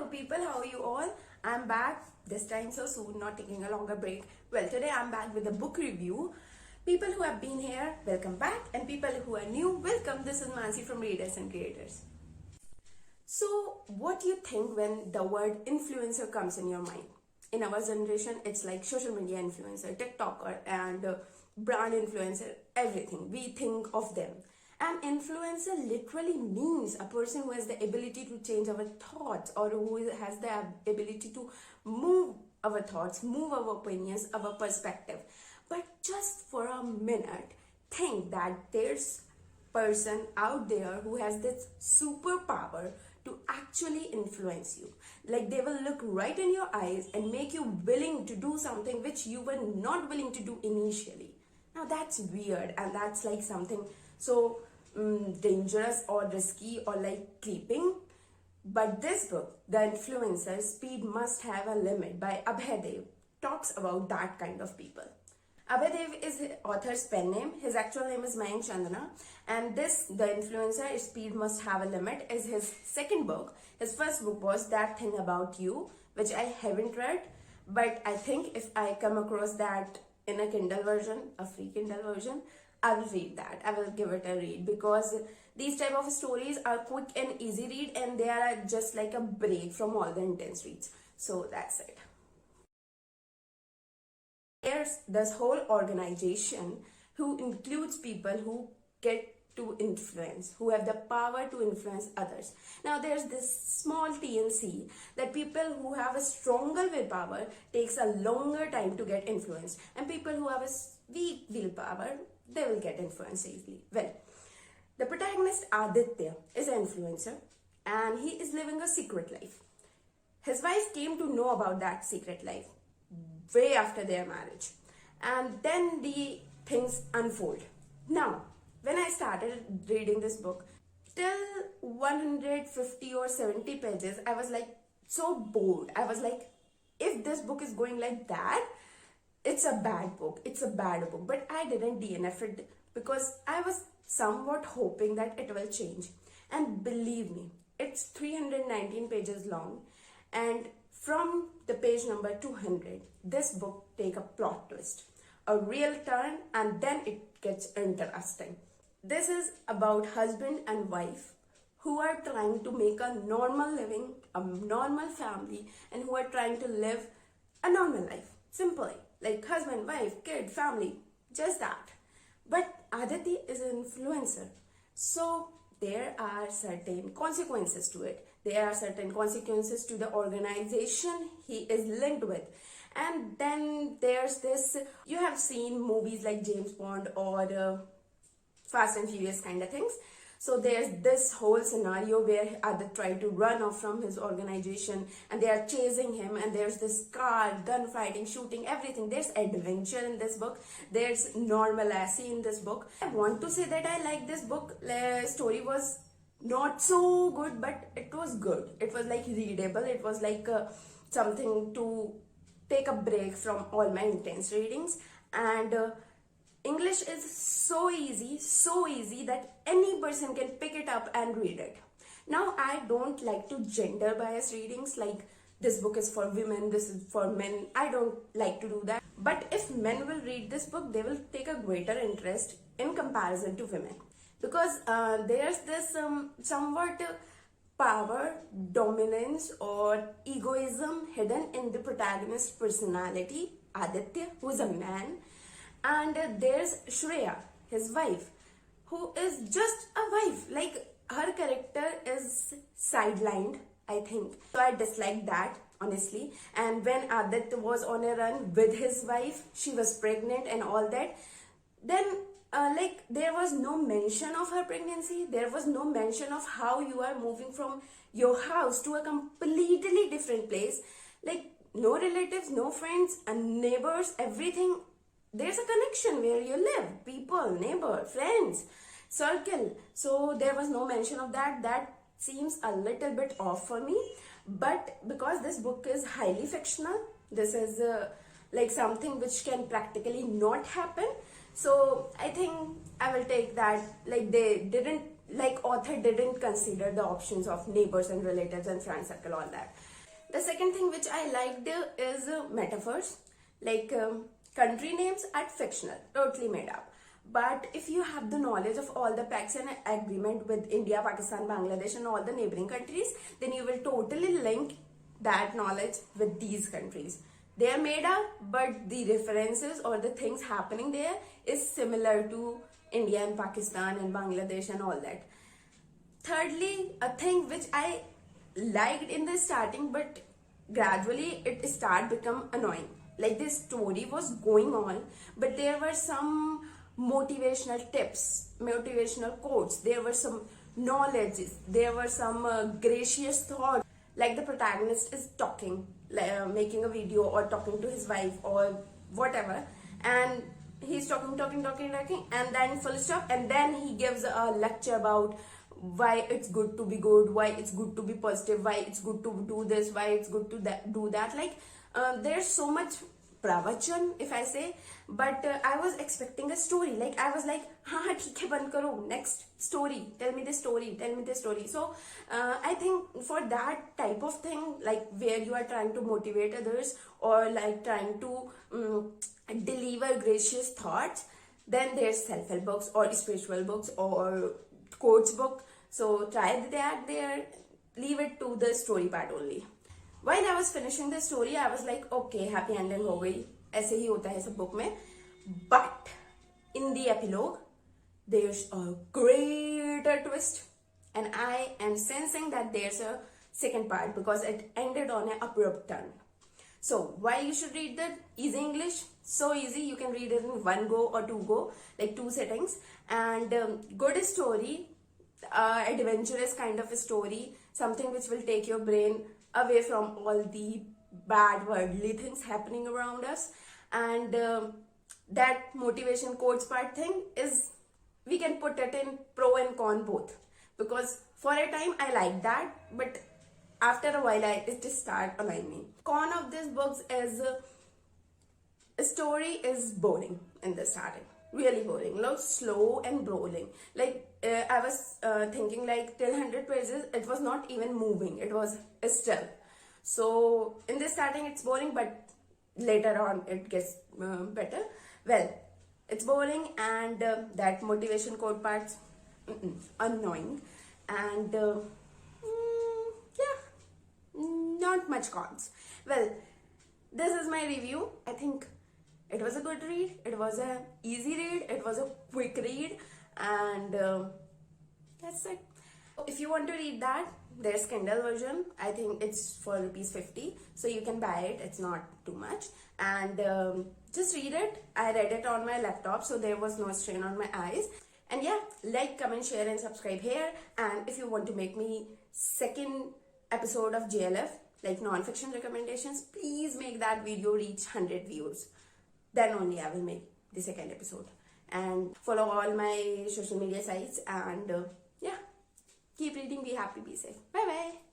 people, how are you all? I'm back this time so soon, not taking a longer break. Well, today I'm back with a book review. People who have been here, welcome back, and people who are new, welcome. This is Mansi from Readers and Creators. So, what do you think when the word influencer comes in your mind? In our generation, it's like social media influencer, TikToker, and brand influencer, everything. We think of them. An influencer literally means a person who has the ability to change our thoughts, or who has the ability to move our thoughts, move our opinions, our perspective. But just for a minute, think that there's person out there who has this superpower to actually influence you. Like, they will look right in your eyes and make you willing to do something which you were not willing to do initially. Now that's weird, and that's like something so dangerous or risky or like creeping. But this book, The Influencer, Speed Must Have a Limit by Abhaidev, talks about that kind of people. Abhaidev is his author's pen name. His actual name is Mayank Chandana, and this, The Influencer, Speed Must Have a Limit, is his second book. His first book was That Thing About You, which I haven't read, but I think if I come across that in a Kindle version, a free Kindle version, I will read that. I will give it a read, because these type of stories are quick and easy read, and they are just like a break from all the intense reads. So that's it. There's this whole organization who includes people who get to influence, who have the power to influence others. Now there's this small TNC that people who have a stronger willpower takes a longer time to get influenced, and people who have a weak willpower, they will get influenced easily. Well, the protagonist Aditya is an influencer, and he is living a secret life. His wife came to know about that secret life way after their marriage, and then the things unfold. Now, when I started reading this book, till 150 or 70 pages, I was like so bored. I was like, if this book is going like that, it's a bad book. It's a bad book. But I didn't DNF it, because I was somewhat hoping that it will change. And believe me, it's 319 pages long, and from the page number 200, this book take a plot twist, a real turn, and then it gets interesting. This is about husband and wife who are trying to make a normal living, a normal family, and who are trying to live a normal life, simply. Like husband, wife, kid, family, just that. But Aditi is an influencer, so there are certain consequences to it. There are certain consequences to the organization he is linked with. And then there's this, you have seen movies like James Bond or Fast and Furious kind of things. So there's this whole scenario where Adit tried to run off from his organization, and they are chasing him, and there's this car, gunfighting, shooting, everything. There's adventure in this book. There's normalcy in this book. I want to say that I like this book. Story was not so good, but it was good. It was like readable. It was like something to take a break from all my intense readings. And English is so easy that any person can pick it up and read it. Now, I don't like to gender bias readings, like this book is for women, this is for men. I don't like to do that. But if men will read this book, they will take a greater interest in comparison to women. Because there's this somewhat power, dominance, or egoism hidden in the protagonist's personality, Aditya, who is a man. And there's Shreya, his wife, who is just a wife. Like, her character is sidelined, I think. So I dislike that, honestly. And when Aditya was on a run with his wife, she was pregnant and all that, then like, there was no mention of her pregnancy. There was no mention of how you are moving from your house to a completely different place. Like, no relatives, no friends, and neighbors, everything. There's a connection where you live, people, neighbor, friends, circle. So there was no mention of that. That seems a little bit off for me. But because this book is highly fictional, this is like something which can practically not happen. So I think I will take that. Like, author didn't consider the options of neighbors and relatives and friend circle, all that. The second thing which I liked is metaphors. Like country names are fictional, totally made up. But if you have the knowledge of all the pacts and agreement with India, Pakistan, Bangladesh and all the neighboring countries, then you will totally link that knowledge with these countries. They are made up, but the references or the things happening there is similar to India and Pakistan and Bangladesh and all that. Thirdly, a thing which I liked in the starting, but gradually it started become annoying. Like this story was going on, but there were some motivational tips, motivational quotes, there were some knowledge, there were some gracious thoughts. Like the protagonist is talking, making a video or talking to his wife or whatever, and he's talking, and then full stop, and then he gives a lecture about why it's good to be good, why it's good to be positive, why it's good to do this, why it's good to do that. Like there's so much pravachan, if I say, but I was expecting a story. Like I was like, ha, theek hai, band karo, next story, tell me this story, tell me this story. So I think for that type of thing, like where you are trying to motivate others or like trying to deliver gracious thoughts, then there's self-help books or spiritual books or quotes book. So try that there, leave it to the story part only. While I was finishing the story, I was like, okay, happy ending हो गई, ऐसे ही होता है सब book में. But in the epilogue, there's a greater twist, and I am sensing that there's a second part because it ended on an abrupt turn. So why you should read the easy English? So easy, you can read it in one go or two go, like 2 settings, and good story, adventurous kind of a story, something which will take your brain away from all the bad worldly things happening around us. And that motivation quotes part thing is, we can put it in pro and con both, because for a time I like that, but after a while it just start annoying me. Con of this books is story is boring in the starting, really boring, like slow and boring. Like I was thinking like till 100 pages it was not even moving, it was still. So in the starting it's boring, but later on it gets better. Well, it's boring, and that motivation quote parts annoying, and yeah, not much cons. Well, this is my review. I think it was a good read, it was a easy read, it was a quick read, and that's it. If you want to read that, there's Kindle version. I think it's for ₹50, so you can buy it, it's not too much, and just read it. I read it on my laptop, so there was no strain on my eyes. And yeah, like, comment, share and subscribe here. And if you want to make me second episode of JLF, like non-fiction recommendations, please make that video reach 100 views. Then only I will make the second episode. And follow all my social media sites, and yeah, keep reading, be happy, be safe. Bye bye.